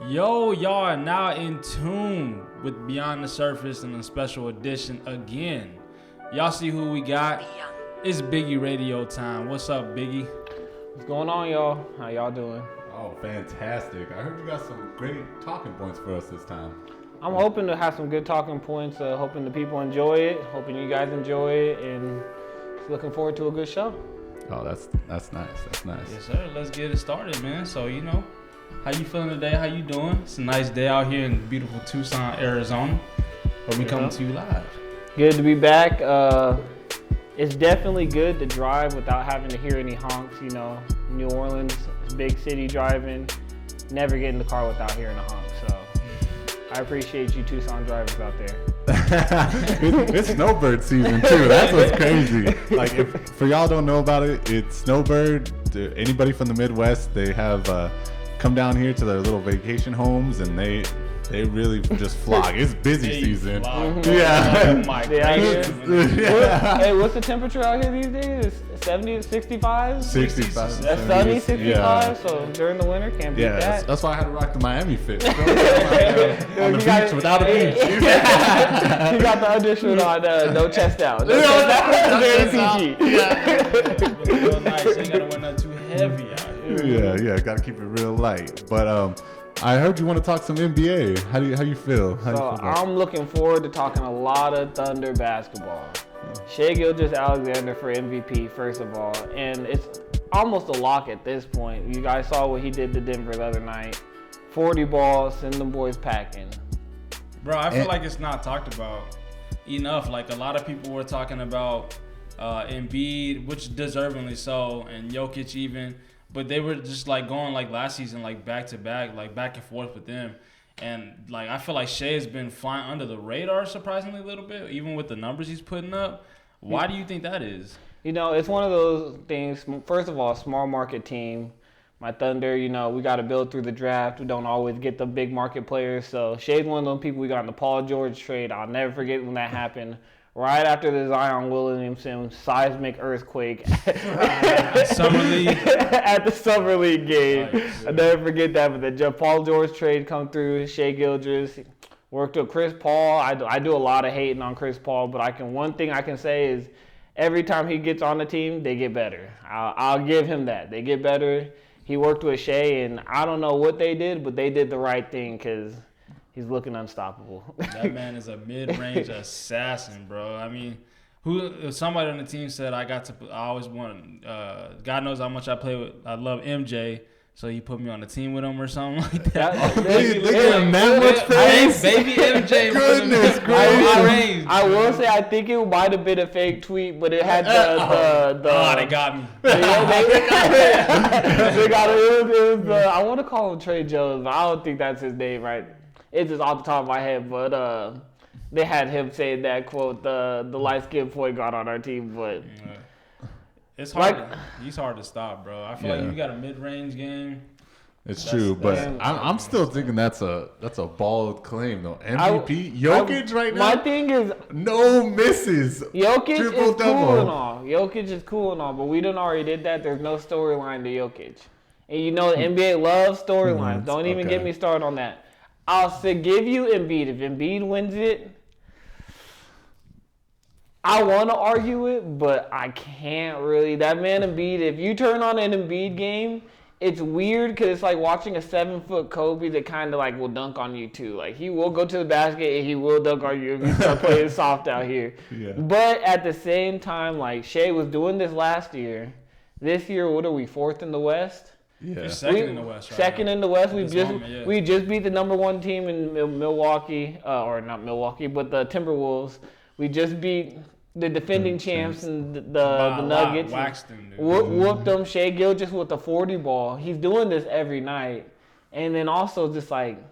Yo, y'all are now in tune with Beyond the Surface and a special edition again. Y'all see who we got? It's Biggie radio time. What's up, Biggie? What's going on, y'all? How y'all doing? Oh, fantastic. I heard you got some great talking points for us this time. I'm hoping to have some good talking points, hoping the people enjoy it, hoping you guys enjoy it, and just looking forward to a good show. Oh, that's nice. That's nice. Yes, sir. Let's get it started, man. So, how you feeling today? How you doing? It's a nice day out here in beautiful Tucson, Arizona. Where we coming to you live. Good to be back. It's definitely good to drive without having to hear any honks. You know, New Orleans, big city driving, never get in the car without hearing a honk. So I appreciate you Tucson drivers out there. It's snowbird season too. That's what's crazy. Like, if for y'all don't know about it, it's snowbird. Anybody from the Midwest, they have come down here to their little vacation homes, and they really just flog. It's busy season. Yeah. Oh my goodness. Hey, what's the temperature out here these days? 70 to 65? 65. That's sunny, 65. Yeah. So during the winter, can't beat that. That's why I had to rock the Miami fit. On the beach without a beach. You got the audition on no chest out. That's very PG. Real nice. You ain't gotta wear nothing too heavy out here. Yeah, gotta keep it real light. But I heard you want to talk some NBA. How you feel? I'm looking forward to talking a lot of Thunder basketball. Shai Gilgeous-Alexander for MVP, first of all, and it's almost a lock at this point. You guys saw what he did to Denver the other night. 40 balls, send them boys packing. Bro, I feel like it's not talked about enough. Like, a lot of people were talking about Embiid, which deservingly so, and Jokic even. But they were just like going like last season, like back to back, like back and forth with them. And like I feel like Shai has been flying under the radar surprisingly a little bit, even with the numbers he's putting up. Why do you think that is? You know, it's one of those things. First of all, small market team. My Thunder, we got to build through the draft. We don't always get the big market players. So Shai's one of those people we got in the Paul George trade. I'll never forget when that happened. Right after the Zion Williamson seismic earthquake Summer League. at the Summer League game. Right, I'll never forget that. But the Paul George trade come through, Shai Gilgeous worked with Chris Paul. I do a lot of hating on Chris Paul, but one thing I can say is every time he gets on the team, they get better. I'll give him that. They get better. He worked with Shai, and I don't know what they did, but they did the right thing because he's looking unstoppable. That man is a mid-range assassin, bro. I mean, somebody on the team said I always want. God knows how much I love MJ, so he put me on the team with him or something like that. They give him that much praise. Baby MJ. Goodness gracious. I will say I think it might have been a fake tweet, but it had the they got me. They got it. It was I want to call him Trey Jones, but I don't think that's his name, right? It's just off the top of my head, but they had him saying that quote, the light-skinned point guard on our team, but it's hard. He's hard to stop, bro. I feel like you got a mid-range game. It's true, but I'm still thinking that's a bald claim though. MVP Jokic right now. My thing is no misses. Jokic Triple is double. cool and all. Jokic is cool and all, but we done already did that. There's no storyline to Jokic, and the NBA loves storylines. Don't even get me started on that. I'll give you Embiid. If Embiid wins it, I want to argue it, but I can't really. That man Embiid, if you turn on an Embiid game, it's weird because it's like watching a 7-foot Kobe that kind of like will dunk on you too. Like he will go to the basket and he will dunk on you if you start playing soft out here. Yeah. But at the same time, like Shai was doing this last year. This year, what are we, 4th in the West? Yeah, second in the West. Second in the West. We just beat the number 1 team in Milwaukee, or not Milwaukee, but the Timberwolves. We just beat the defending champs and the Nuggets. Whooped them. Shai Gilgeous with the 40 ball. He's doing this every night, and then also just like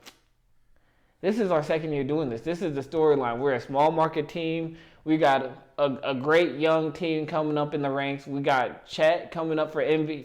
this is our second year doing this. This is the storyline. We're a small market team. We got a great young team coming up in the ranks. We got Chet coming up for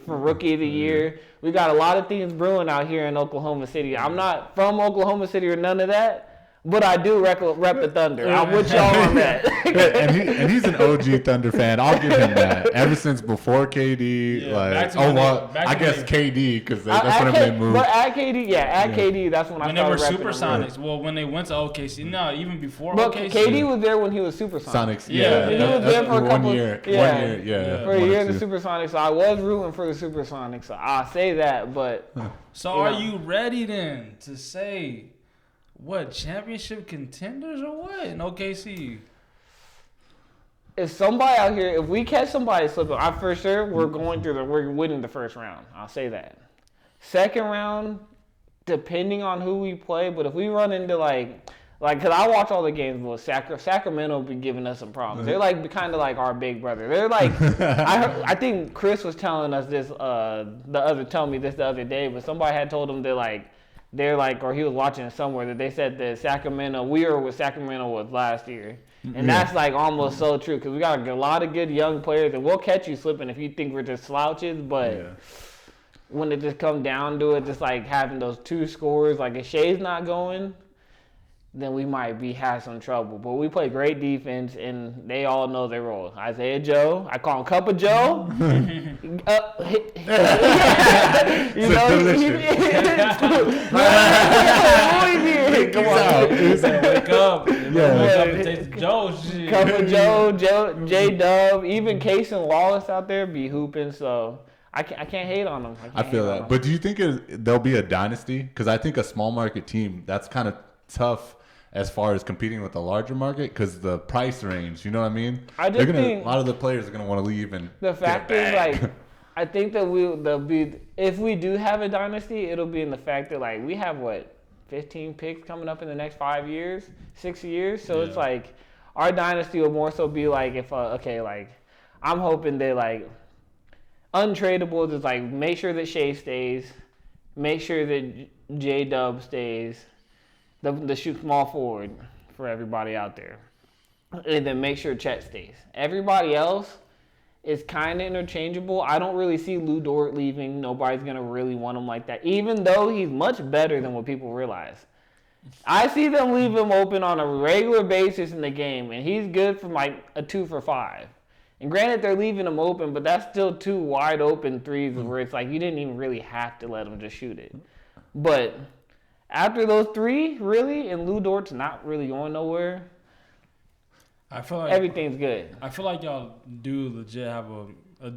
Rookie of the Year. We got a lot of things brewing out here in Oklahoma City. I'm not from Oklahoma City or none of that, But I do rep the Thunder. I'm with y'all on that. and he's an OG Thunder fan. I'll give him that. Ever since before KD, I guess KD because that's whenever they moved. But at KD, that's when I started. When they were Supersonics. Well, when they went to OKC, no, even before but OKC. KD was there when he was Supersonics. He was there for a couple years. For a year in the Supersonics. So I was rooting for the Supersonics. So I'll say that, but. So are you ready then to say? What, championship contenders or what in OKC? If somebody out here, if we catch somebody slipping, for sure we're winning the first round. I'll say that. Second round, depending on who we play, but if we run into because I watch all the games, but Sacramento be giving us some problems. They're kind of like our big brother. They're like, I think Chris was telling us this, telling me this the other day, but somebody had told him or he was watching it somewhere that they said that we were what Sacramento was last year. And that's almost so true because we got a lot of good young players and we'll catch you slipping if you think we're just slouches. But when it just comes down to it, just having those two scores, if Shea's not going, then we might have some trouble. But we play great defense, and they all know their role. Isaiah Joe, I call him Cup of Joe. Come on. Wake up. Wake up and taste the Joe shit. Cup of Joe, J-Dub, even Case and Wallace out there be hooping, so... I can't hate on them. I feel that. But do you think there'll be a dynasty? Because I think a small market team, that's kind of tough as far as competing with the larger market because the price range, you know what I mean? I just think a lot of the players are going to want to leave. And the fact is, I think that if we do have a dynasty, it'll be in the fact that, we have, 15 picks coming up in the next 5 years, 6 years? So it's our dynasty will more so be I'm hoping they, untradables is make sure that Shea stays, make sure that J-Dub stays, the shoot small forward for everybody out there, and then make sure Chet stays. Everybody else is kind of interchangeable. I don't really see Lou Dort leaving. Nobody's gonna really want him like that, even though he's much better than what people realize. I see them leave him open on a regular basis in the game, and he's good from a 2 for 5. And granted, they're leaving him open, but that's still 2 wide open threes where it's you didn't even really have to let him just shoot it. But after those 3, really, and Lou Dort's not really going nowhere, I feel like everything's good. I feel like y'all do legit have a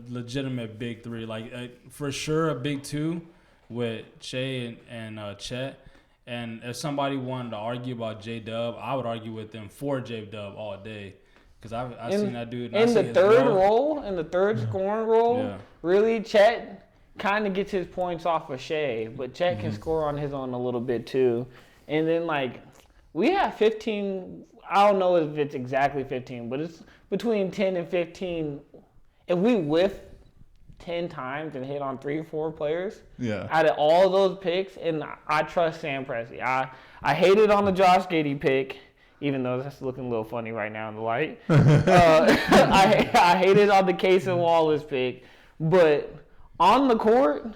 legitimate big 3. For sure, a big 2 with Shea and Chet. And if somebody wanted to argue about J-Dub, I would argue with them for J-Dub all day. Because I've seen that dude. In the third scoring role, really, Chet kind of gets his points off of Shea, but Chet can score on his own a little bit too. And then we have 15. I don't know if it's exactly 15, but it's between 10 and 15. If we whiff 10 times and hit on 3 or 4 players, out of all those picks, and I trust Sam Presti. I hated on the Josh Giddey pick, even though that's looking a little funny right now in the light. I hated on the Case and Wallace pick, but on the court,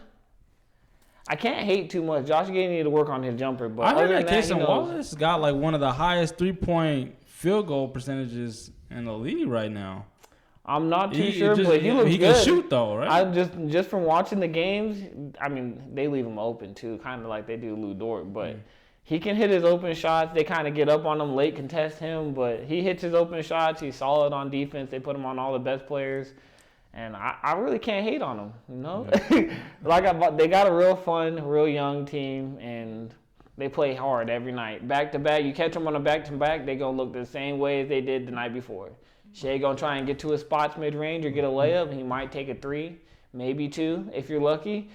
I can't hate too much. Josh Giddey needed to work on his jumper, but I heard that Case and Wallace got one of the highest 3-point field goal percentages in the league right now. I'm not too sure, but he looks good. He can shoot though, right? I just from watching the games, I mean, they leave him open too, kind of like they do Lou Dort, but he can hit his open shots. They kind of get up on him late, contest him, but he hits his open shots. He's solid on defense. They put him on all the best players. And I really can't hate on them, you know? Yeah. They got a real fun, real young team, and they play hard every night. Back-to-back, you catch them on a back-to-back, they're going to look the same way as they did the night before. Shea going to try and get to his spots mid-range or get a layup. He might take a 3, maybe 2, if you're lucky.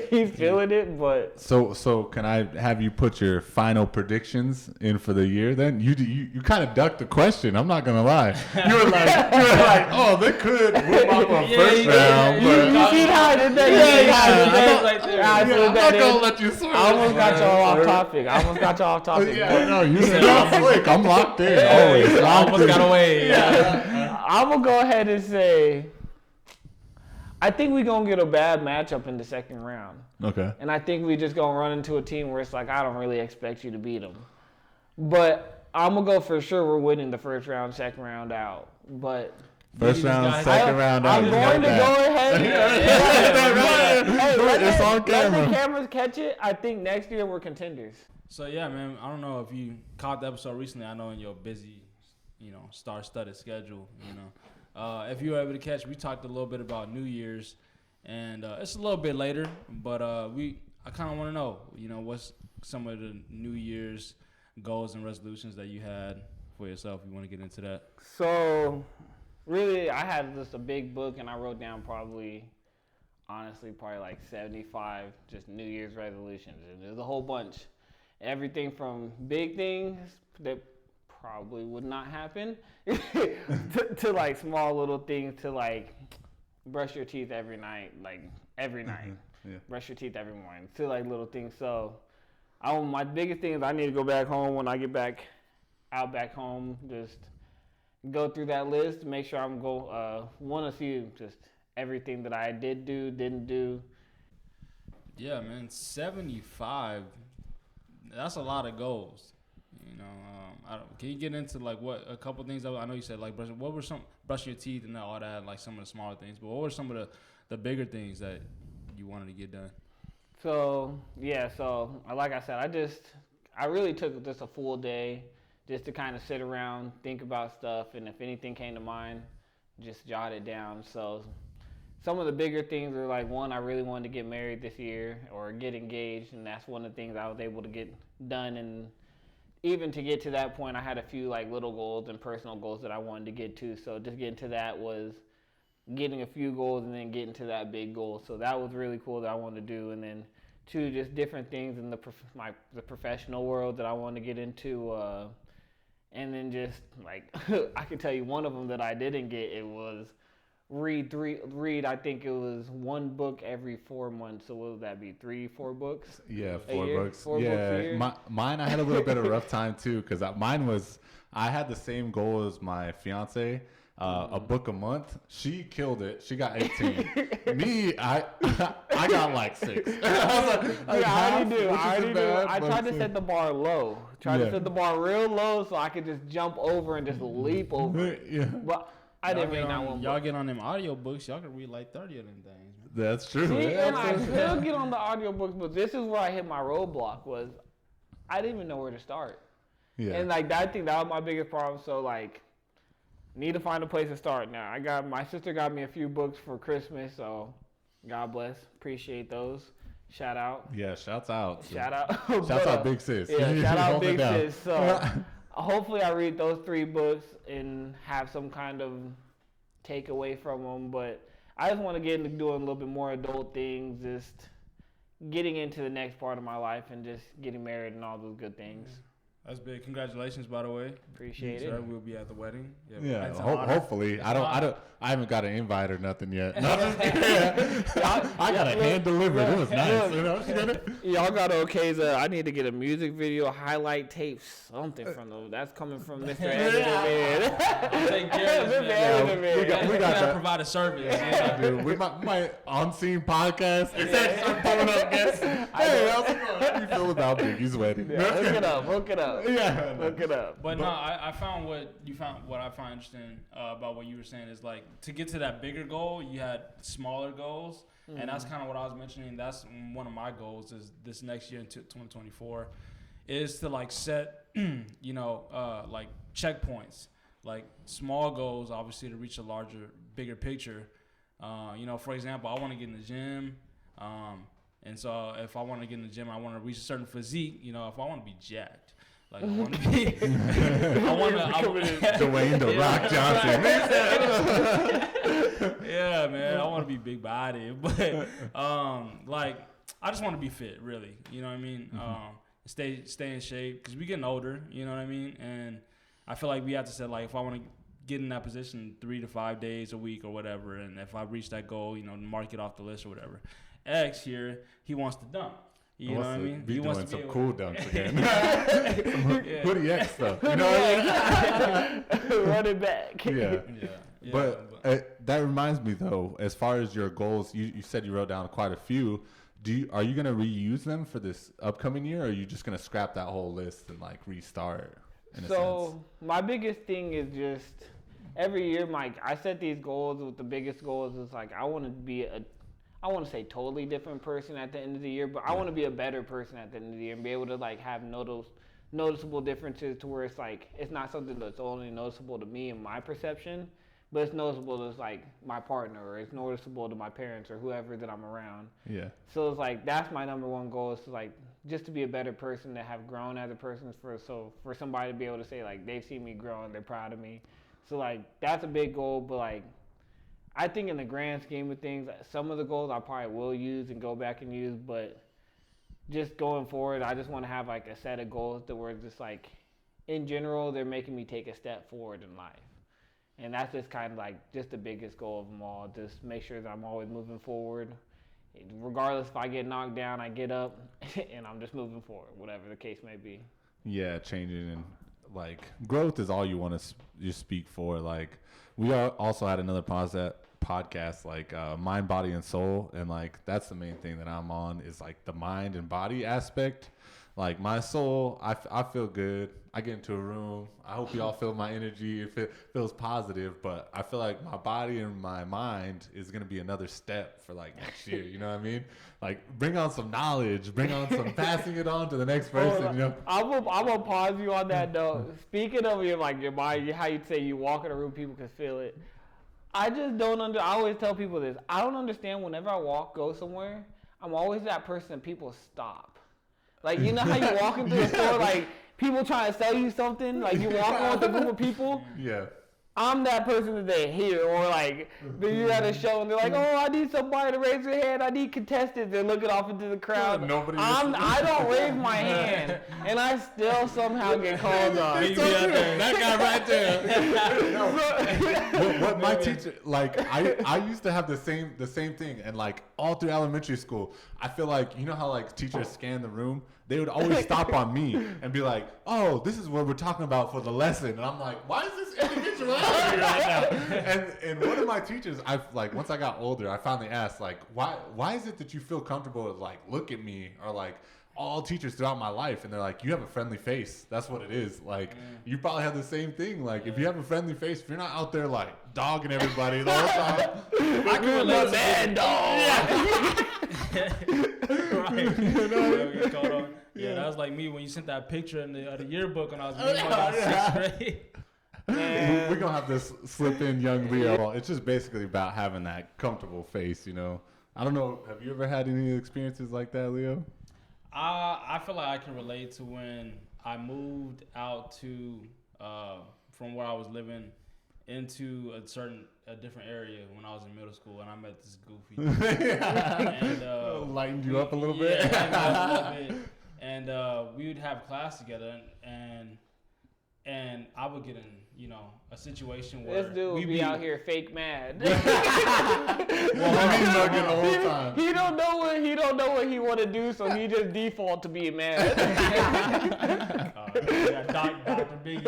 He's feeling it, but... So can I have you put your final predictions in for the year then? You kind of ducked the question, I'm not going to lie. You were like, oh, they could win off a first round. You see how I did that? I'm not going to let you swim. I almost got y'all off topic. Yeah, no, you said I'm slick. I'm locked in. Always. I almost got away. I'm going to go ahead and say... I think we're going to get a bad matchup in the second round. Okay. And I think we just going to run into a team where it's like, I don't really expect you to beat them. But I'm going to go for sure we're winning the first round, second round out. But first round, second round out. I'm going to go ahead. It's on camera. Let the cameras catch it. I think next year we're contenders. So, yeah, man, I don't know if you caught the episode recently. I know in your busy, star-studded schedule, if you were able to catch, we talked a little bit about New Year's. And it's a little bit later, but I kind of want to know, what's some of the New Year's goals and resolutions that you had for yourself? You want to get into that? So, really, I had just a big book, and I wrote down probably like 75 just New Year's resolutions. And there's a whole bunch. Everything from big things that probably would not happen to like small little things to like brush your teeth every night, Yeah. Brush your teeth every morning. To like little things. So, my biggest thing is I need to go back home when I get back home. Just go through that list, make sure I'm want to see just everything that I did do, didn't do. Yeah, man, 75. That's a lot of goals. Can you get into like what a couple things? I know you said like brushing your teeth and all that, like some of the smaller things. But what were some of the bigger things that you wanted to get done? So like I said, I really took just a full day just to kind of sit around, think about stuff, and if anything came to mind, just jot it down. So some of the bigger things are like, one, I really wanted to get married this year or get engaged, and that's one of the things I was able to get done. And even to get to that point, I had a few like little goals and personal goals that I wanted to get to. So just getting to that was getting a few goals and then getting to that big goal. So that was really cool that I wanted to do. And then two, just different things in the professional world that I wanted to get into. And then just like, I could tell you one of them that I didn't get, it was read, I think it was one book every 4 months. So what would that be, 3-4 books? Yeah, 4 books. Books a year? Mine, I had a little bit of a rough time too, because I had the same goal as my fiance. A book a month. She killed it. She got 18. Me, I got like 6. I already do. I tried to set the bar low. To set the bar real low so I could just jump over and just leap over it. Yeah. But I didn't read that one. Y'all get on them audiobooks. Y'all can read like 30 of them things. That's true. See, and I still get on the audiobooks, but this is where I hit my roadblock was I didn't even know where to start. Yeah. And like I think that was my biggest problem. So like, need to find a place to start now. My sister got me a few books for Christmas, so God bless. Appreciate those. Shout out. Yeah, shouts out. Shout out. Shouts out Big Sis. Yeah, shout out Big Sis. So hopefully I read those 3 books and have some kind of takeaway from them. But I just want to get into doing a little bit more adult things, just getting into the next part of my life and just getting married and all those good things. That's big. Congratulations, by the way. Appreciate it. We'll be at the wedding. Yeah, hopefully. I haven't got an invite or nothing yet. I got a hand delivered. It was nice. Y'all got to okay. I need to get a music video, highlight tape, something from them. That's coming from Mr. Editor Man. Take care of this, man. We got to provide a service. Yeah, dude. We might on-scene podcast. Exactly. Start pulling up guests. Hey, how's it going? How you feel about Biggie's wedding? Yeah, look it up. Yeah, look it up. But no, I found what I find interesting about what you were saying is like to get to that bigger goal, you had smaller goals, and that's kind of what I was mentioning. That's one of my goals is this next year in 2024 is to like set like checkpoints, like small goals, obviously to reach a bigger picture. For example, I want to get in the gym. And so if I want to get in the gym, I want to reach a certain physique. If I want to be jacked. Like I want to be, Dwayne The Rock Johnson. Yeah, man, I want to be big body, but like I just want to be fit, really. You know what I mean? Stay in shape because we getting older. You know what I mean? And I feel like we have to say like if I want to get in that position 3 to 5 days a week or whatever, and if I reach that goal, mark it off the list or whatever. X here, he wants to dunk. You know what I mean? He wants to be some cool dunks again. Hoodie X stuff. You know what I mean? Run it back. Yeah. But that reminds me though, as far as your goals, you said you wrote down quite a few. Are you gonna reuse them for this upcoming year, or are you just gonna scrap that whole list and like restart? So my biggest thing is just every year, Mike. I set these goals. With the biggest goals is like I want to be I want to say totally different person at the end of the year, but I want to be a better person at the end of the year and be able to like have noticeable differences to where it's like it's not something that's only noticeable to me and my perception, but it's noticeable to like my partner, or it's noticeable to my parents or whoever that I'm around. Yeah. So it's like that's my number one goal is to like just to be a better person, to have grown as a person, for somebody to be able to say like they've seen me grow and they're proud of me. So like that's a big goal, but like I think in the grand scheme of things, some of the goals I probably will use and go back and use, but just going forward, I just want to have like a set of goals that were just like, in general, they're making me take a step forward in life. And that's just kind of like just the biggest goal of them all. Just make sure that I'm always moving forward. Regardless if I get knocked down, I get up and I'm just moving forward, whatever the case may be. Yeah, changing and like growth is all you want to just speak for. Like we also had another podcast like mind, body, and soul, and like that's the main thing that I'm on is like the mind and body aspect. Like my soul, I feel good. I get into a room. I hope y'all feel my energy. If it feels positive, but I feel like my body and my mind is gonna be another step for like next year. You know what I mean? Like bring on some knowledge, bring on some passing it on to the next person. You know? I'm gonna pause you on that though. Speaking of your body, how you say you walk in a room, people can feel it. I just don't I always tell people this. I don't understand whenever I go somewhere, I'm always that person people stop. Like, you know how you walk into a store, like, people trying to sell you something? Like, you walk on with a group of people? Yeah. I'm that person that they hear. Or, like, you're at a show and they're like, oh, I need somebody to raise their hand. I need contestants. They're looking off into the crowd. I don't raise my hand. And I still somehow get called on. That guy right there. What my teacher, like, I used to have the same thing. And, like, all through elementary school, I feel like, you know how, like, teachers scan the room? They would always stop on me and be like, oh, this is what we're talking about for the lesson. And I'm like, why is this individual out here right now? And one of my teachers, once I got older, I finally asked, like, why is it that you feel comfortable to, like, look at me? Or, like, all teachers throughout my life. And they're like, you have a friendly face. That's what it is. Like, you probably have the same thing. Like, if you have a friendly face, if you're not out there, like, dogging everybody the whole time. I can relate to that, dog. Right. You know? Yeah, that was like me when you sent that picture in the yearbook when I was in 6th grade. We're going to have this slip in young Leo. It's just basically about having that comfortable face, you know. I don't know. Have you ever had any experiences like that, Leo? I feel like I can relate to when I moved out to from where I was living into a different area when I was in middle school, and I met this goofy dude. And lightened you up a little bit. And we would have class together, and I would get in, a situation where this dude would be out here fake mad. Well, the whole time. He don't know what he want to do, so he just default to being mad. Dr. Biggie.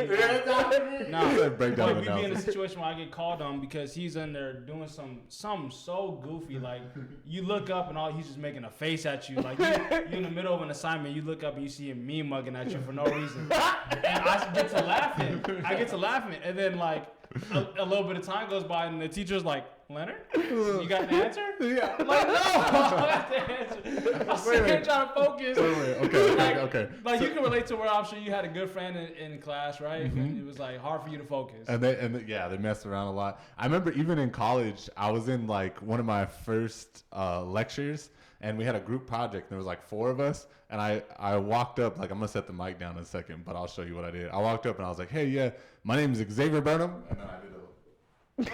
But we'd be in a situation where I get called on because he's in there doing something so goofy. Like, you look up and he's just making a face at you. Like, you're in the middle of an assignment, you look up and you see him mean mugging at you for no reason. And I get to laughing. And then, like, a little bit of time goes by and the teacher's like, Leonard, you got an answer? Yeah. I'm like, no, I got the answer. I'm sitting here trying to focus. Okay. Like, you can relate to where I'm sure you had a good friend in class, right? Mm-hmm. And it was like hard for you to focus. And they messed around a lot. I remember even in college, I was in like one of my first lectures, and we had a group project. And there was like 4 of us, and I walked up, like, I'm gonna set the mic down in a second, but I'll show you what I did. I walked up and I was like, hey, yeah, my name is Xavier Burnham, and then I did Bro,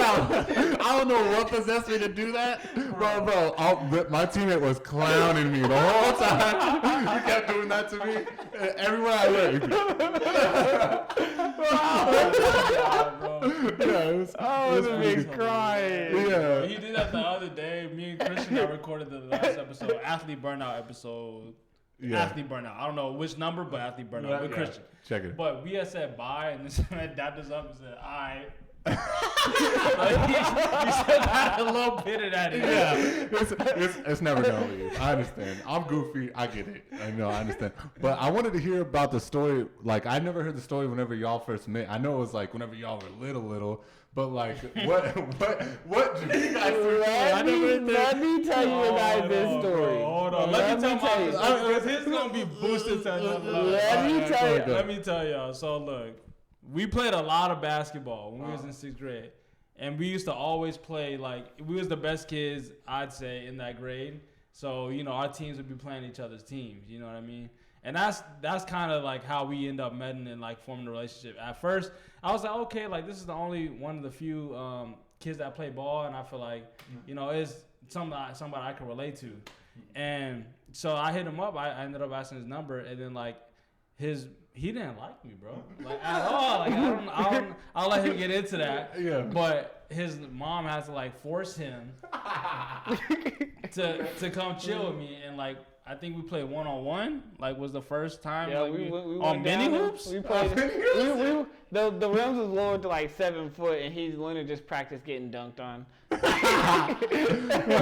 I don't know what possessed me to do that. Bro, my teammate was clowning me the whole time. He kept doing that to me everywhere I went. I was crying. Yeah. He did that the other day. Me and Christian I recorded the last episode, athlete burnout episode. Yeah. Athlete burnout. I don't know which number, but athlete burnout with Christian. Check it. But we had said bye, and this man dapped us up and said, all right. You still got a little bit of that. Yeah, it's never gonna leave. I understand. I'm goofy. I get it. I understand. But I wanted to hear about the story. Like, I never heard the story whenever y'all first met. I know it was like whenever y'all were little. But like, what did you guys do? Let me tell you guys this story. Hold on. Let me tell you. Because his gonna be boosted. Let me tell y'all. So look. We played a lot of basketball when we was in 6th grade. And we used to always play, like, we was the best kids, I'd say, in that grade. So, you know, our teams would be playing each other's teams. You know what I mean? And that's kind of, like, how we end up meeting and, like, forming a relationship. At first, I was like, okay, like, this is the only one of the few kids that play ball. And I feel like, you know, it's somebody I can relate to. And so I hit him up. I ended up asking his number. And then, like, he didn't like me, bro. Like, at all. Like, I'll let him get into that. Yeah. But his mom has to, like, force him to come chill with me. And, like, I think we played 1-on-1. Like, was the first time. Yeah, like, we on mini hoops. We played. The rims was lowered to like 7 foot, and he's learning just practice getting dunked on. I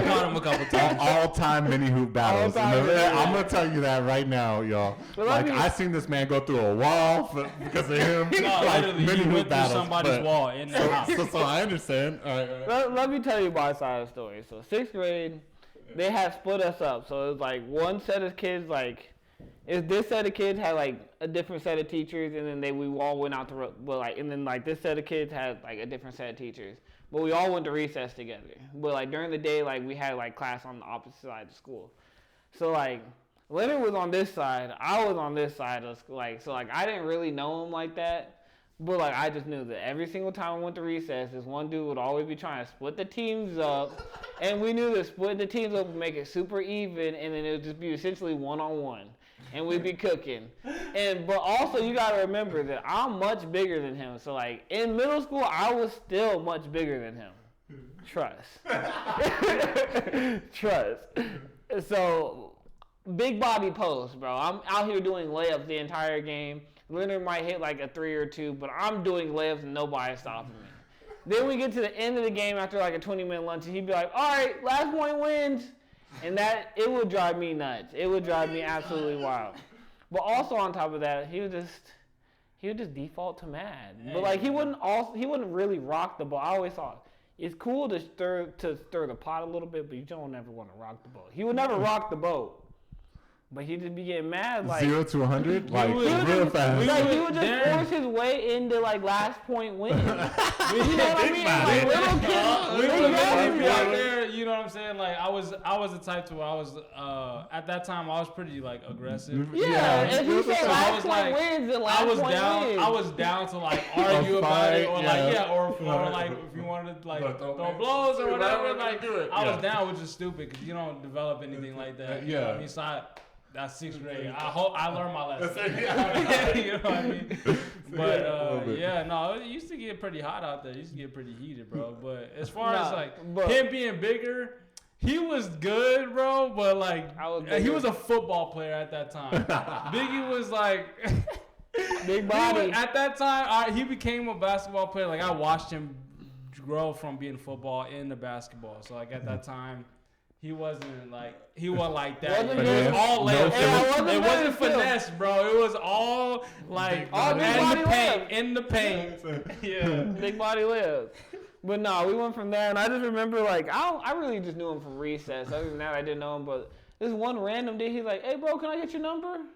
caught him a couple times. All-time mini hoop battles. I'm gonna tell you that right now, y'all. Like, I seen this man go through a wall because of him. No, like, literally, mini he went battles, through somebody's wall in their house. So I understand. All right. Let me tell you my side of the story. So 6th grade. They had split us up, so it was like one set of kids, like, this set of kids had like a different set of teachers, and then we all went out to, and then like this set of kids had like a different set of teachers, but we all went to recess together. But like during the day, like we had like class on the opposite side of school, so like Leonard was on this side, I was on this side of school, like so like I didn't really know him like that. But, like, I just knew that every single time I went to recess, this one dude would always be trying to split the teams up. And we knew that splitting the teams up would make it super even, and then it would just be essentially 1-on-1. And we'd be cooking. But also, you got to remember that I'm much bigger than him. So, like, in middle school, I was still much bigger than him. Trust. Trust. So, big body post, bro. I'm out here doing layups the entire game. Leonard might hit like a 3 or 2, but I'm doing layups and nobody's stopping me. Then we get to the end of the game after like a 20-minute lunch, and he'd be like, all right, last point wins. And it would drive me nuts. It would drive me absolutely wild. But also on top of that, he would just default to mad. But like he wouldn't really rock the ball. I always thought it's cool to stir the pot a little bit, but you don't ever want to rock the boat. He would never rock the boat. But he'd just be getting mad, like 0 to 100, like real fast. Like he would just force his way into like last point win. You know what I mean? Like little kids, we would out there. You know what I'm saying? Like I was the type to where I was at that time I was pretty like aggressive. Yeah. If you say last point wins, then last point wins. I was down to like argue about it, or or like if you wanted to like throw blows or whatever. Like I was down, which is stupid because you don't develop anything like that. You know what I mean? So that's 6th grade. I hope I learned my lesson. You know what I mean? But it used to get pretty hot out there. It used to get pretty heated, bro. But as far as like him being bigger, he was good, bro. But like he was a football player at that time. Biggie was like big body. At that time, he became a basketball player. Like I watched him grow from being football into basketball. So like at that time. He wasn't like that. It was all layups. It wasn't finesse, bro. It was all like in the paint. Yeah, big body layups. But no, we went from there, and I just remember like I really just knew him from recess. Other than that, I didn't know him. But this one random day, he's like, "Hey, bro, can I get your number?" And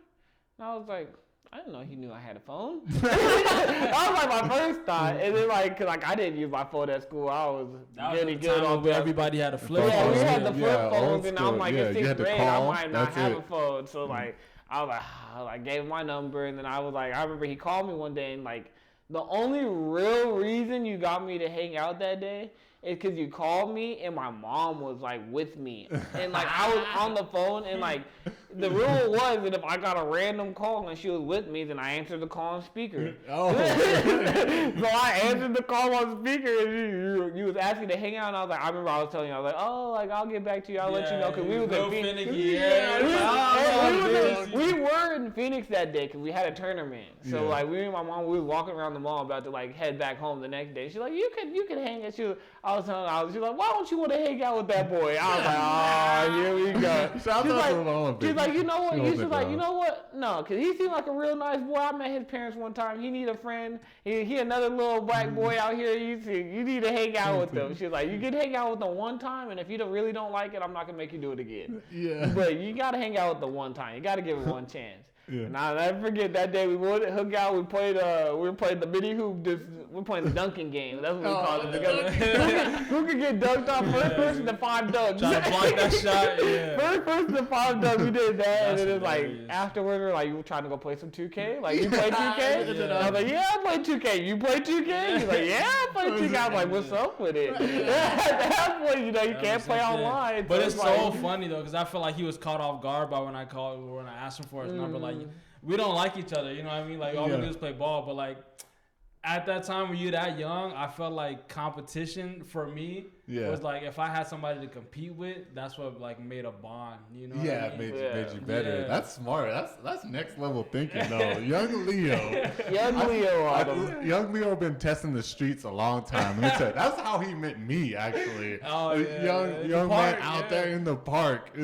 I was like, I didn't know he knew I had a phone. That was like my first thought. And then like, cause like I didn't use my phone at school. I was really good on where everybody had a flip phone. Yeah, we had the flip phones, and I'm like in 6th grade, I might not have a phone. So like, I gave him my number, and then I remember he called me one day, and like, the only real reason you got me to hang out that day is because you called me and my mom was like with me, and like I was on the phone, and like the rule was that if I got a random call and she was with me, then I answered the call on speaker. Oh. So I answered the call on speaker, and you was asking to hang out, and I was like, I remember I was telling you, I was like, oh, like I'll get back to you, I'll let you know, because we was finicky. We were in Phoenix that day because we had a tournament. So like we and my mom, we were walking around the mall about to like head back home the next day. She's like, you can hang out. She's like, why don't you want to hang out with that boy? I was like, oh, here we go. She's like, you know what? She's like, you know what? No, because he seemed like a real nice boy. I met his parents one time. He need a friend. He another little black boy out here. You need to hang out with them. She's like, you can hang out with them one time, and if you really don't like it, I'm not gonna make you do it again. Yeah. But you gotta hang out with them one time. You gotta give it one chance. Yeah. And I'll never forget that day we went hung out. We played the mini hoop. We're playing the dunking game. That's what we called it. Who could get dunked off first person to 5 dunks? Trying to block that shot. Yeah. First person to 5 dunks. We did that, and then it's like afterwards we're like, you trying to go play some 2K? Like you play 2K? Yeah. I was like, yeah, I play 2K. You play 2K? He's like, yeah, I play 2K. I was like, what's up with it? At that point, you can't play online. But it's so funny though, because I feel like he was caught off guard by when I asked him for his number. Like, we don't like each other, you know what I mean? Like, all we do is play ball, but like, at that time when you're that young, I felt like competition for me was like, if I had somebody to compete with, that's what like made a bond, you know? Yeah, it made you better. Yeah. That's smart. That's next level thinking though. Young Leo. Young Leo been testing the streets a long time. Let me tell you, that's how he met me actually. Oh, young man out there in the park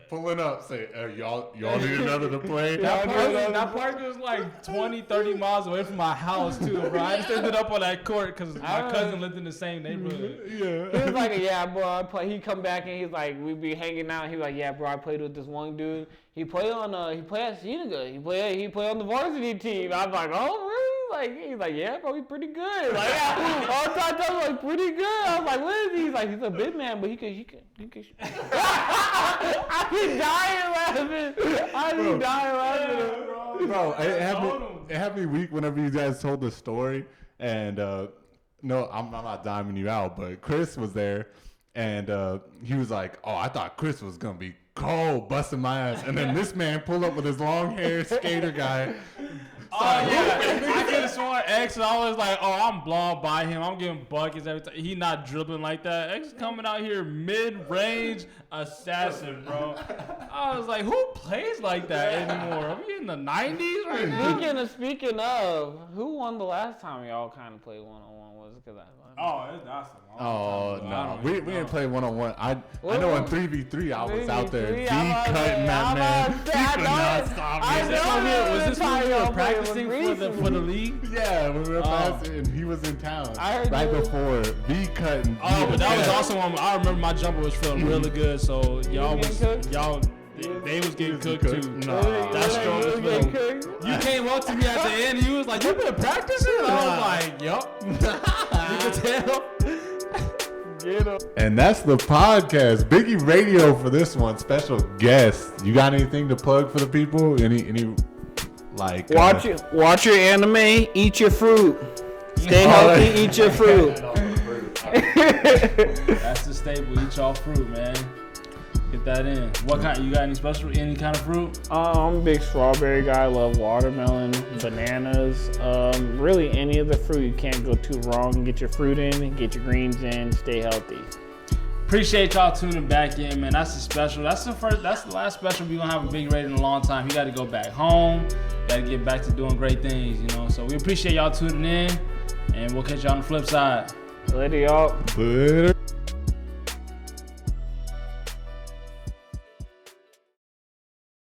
pulling up, say, y'all need another to play. That park was like 20, 30 miles away from my house too, bro. I just ended up on that court because my cousin lived in the same neighborhood. Yeah. He was like, yeah, bro, he come back and he's like, we'd be hanging out. He was like, yeah, bro, I played with this one dude. He played at Seneca. He played on the varsity team. I was like, oh, really? Like, he's like, yeah, bro, he's pretty good. Like, all the time, I was like, pretty good. I was like, what is he? He's like, he's a big man, but he can. I be dying laughing. Bro, it had me weak whenever you guys told the story. And, no, I'm not diming you out, but Chris was there. And he was like, oh, I thought Chris was going to be cold, busting my ass. And then this man pulled up with his long hair skater guy. Oh, yeah. I could have sworn X was always like, oh, I'm blowing by him. I'm getting buckets every time. He not dribbling like that. X is coming out here mid-range assassin, bro. I was like, who plays like that anymore? Are we in the 90s right now? Speaking of, who won the last time y'all kind of played one-on-one? Was it because that's no. We didn't play one-on-one. I know in 3v3 I was out there cutting that man. He could not stop me. Was this when we were practicing for the league? Yeah, when we were practicing and he was in town right before cutting. Oh, but that was also one. I remember my jumper was feeling really good, so they was getting cooked too. Nah. That's strong as well. You came up to me at the end and you was like, you been practicing? I was like, yup. You could tell. Get up. And that's the podcast. Biggie Radio for this one. Special guest. You got anything to plug for the people? Any like watch your anime, eat your fruit. Stay healthy, eat your fruit. That's the staple. Eat y'all fruit, man. Get that in. What kind? You got any kind of fruit? I'm a big strawberry guy. I love watermelon, bananas. Really any of the fruit. You can't go too wrong. Get your fruit in, get your greens in, stay healthy. Appreciate y'all tuning back in, man. That's the special. That's the last special we're gonna have a big rating in a long time. He got to go back home. Got to get back to doing great things, you know. So we appreciate y'all tuning in, and we'll catch y'all on the flip side. Later, y'all. Later.